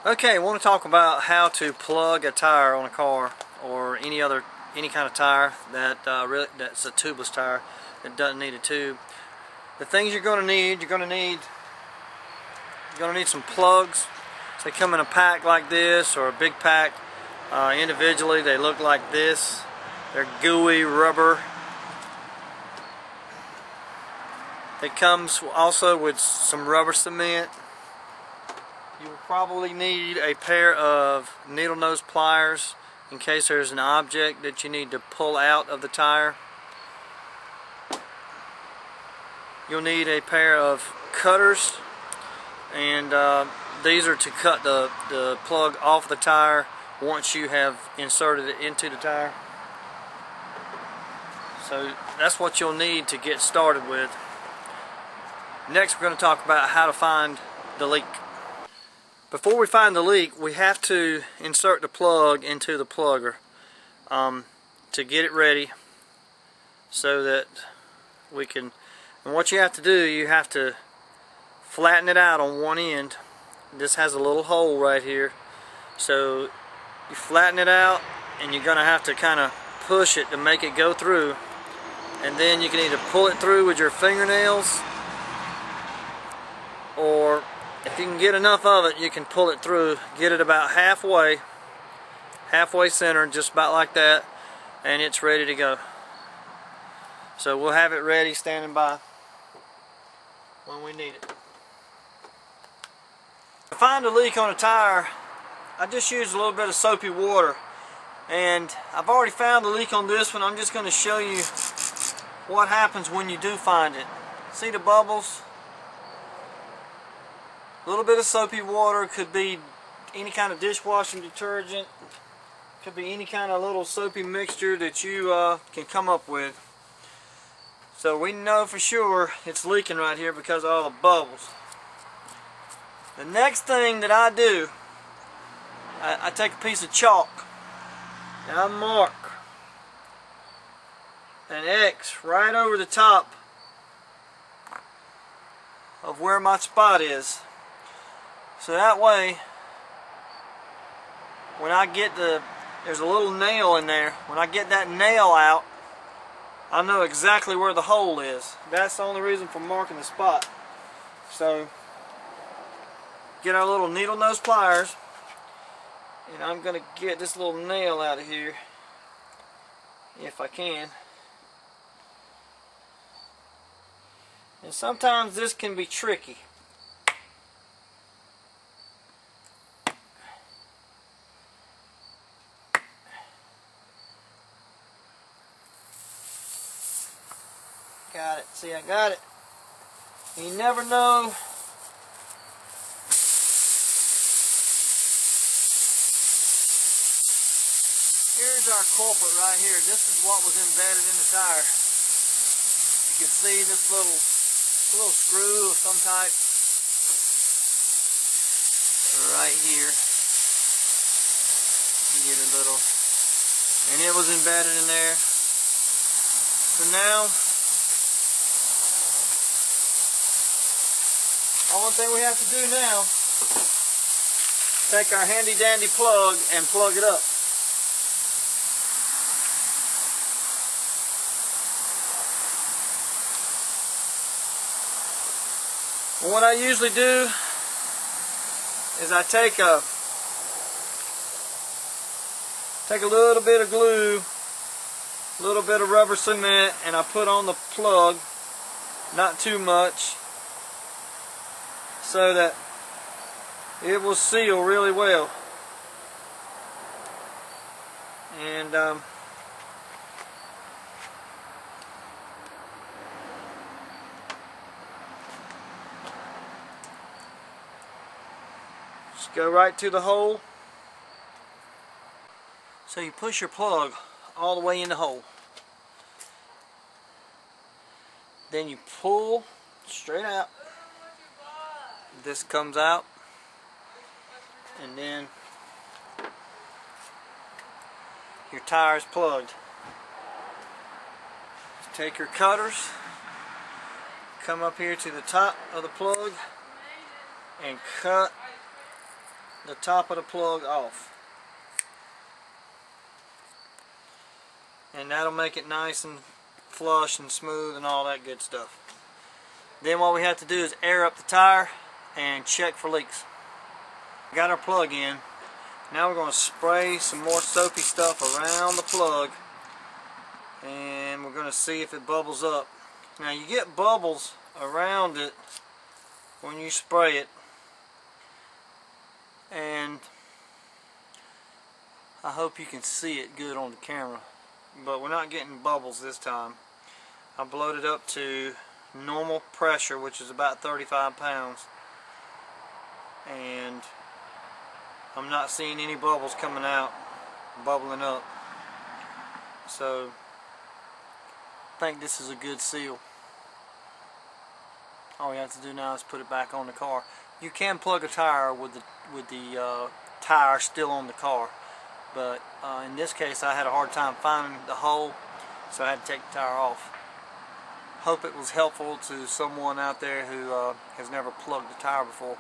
Okay, I want to talk about how to plug a tire on a car or any kind of tire that that's a tubeless tire that doesn't need a tube. The things you're going to need, you're going to need some plugs. They come in a pack like this or a big pack. Individually, they look like this. They're gooey rubber. It comes also with some rubber cement. You will probably need a pair of needle nose pliers in case there's an object that you need to pull out of the tire. You'll need a pair of cutters, and these are to cut the plug off the tire once you have inserted it into the tire. So that's what you'll need to get started with. Next, we're going to talk about how to find the leak. Before we find the leak, we have to insert the plug into the plugger to get it ready so that we can, and what you have to do, you have to flatten it out on one end. This has a little hole right here, so you flatten it out and you're going to have to kind of push it to make it go through, and then you can either pull it through with your fingernails, or if you can get enough of it, you can pull it through, get it about halfway centered, just about like that, and it's ready to go. So we'll have it ready, standing by when we need it. To find a leak on a tire, I just use a little bit of soapy water, and I've already found the leak on this one. I'm just going to show you what happens when you do find it. See the bubbles? A little bit of soapy water, could be any kind of dishwashing detergent, could be any kind of little soapy mixture that you can come up with. So we know for sure it's leaking right here because of all the bubbles. The next thing that I do, I take a piece of chalk and I mark an X right over the top of where my spot is. So that way, when I get there's a little nail in there, when I get that nail out, I know exactly where the hole is. That's the only reason for marking the spot. So, get our little needle nose pliers, and I'm going to get this little nail out of here, if I can. And sometimes this can be tricky. Got it. See, I got it. You never know. Here's our culprit right here. This is what was embedded in the tire. You can see this little screw of some type right here. You get a little, and it was embedded in there. So now, only thing we have to do now, take our handy dandy plug and plug it up. Well, what I usually do is I take a little bit of glue, a little bit of rubber cement, and I put on the plug, not too much, so that it will seal really well. And just go right to the hole. So you push your plug all the way in the hole. Then you pull straight out. This comes out, and then your tire is plugged. Take your cutters, come up here to the top of the plug, and cut the top of the plug off. And that'll make it nice and flush and smooth and all that good stuff. Then what we have to do is air up the tire and check for leaks. Got our plug in. Now we're going to spray some more soapy stuff around the plug, and we're going to see if it bubbles up. Now you get bubbles around it when you spray it, and I hope you can see it good on the camera, but we're not getting bubbles this time. I blowed it up to normal pressure, which is about 35 pounds, and I'm not seeing any bubbles coming out, bubbling up. So I think this is a good seal. All we have to do now is put it back on the car. You can plug a tire with the tire still on the car, but in this case I had a hard time finding the hole, so I had to take the tire off. Hope it was helpful to someone out there who has never plugged a tire before.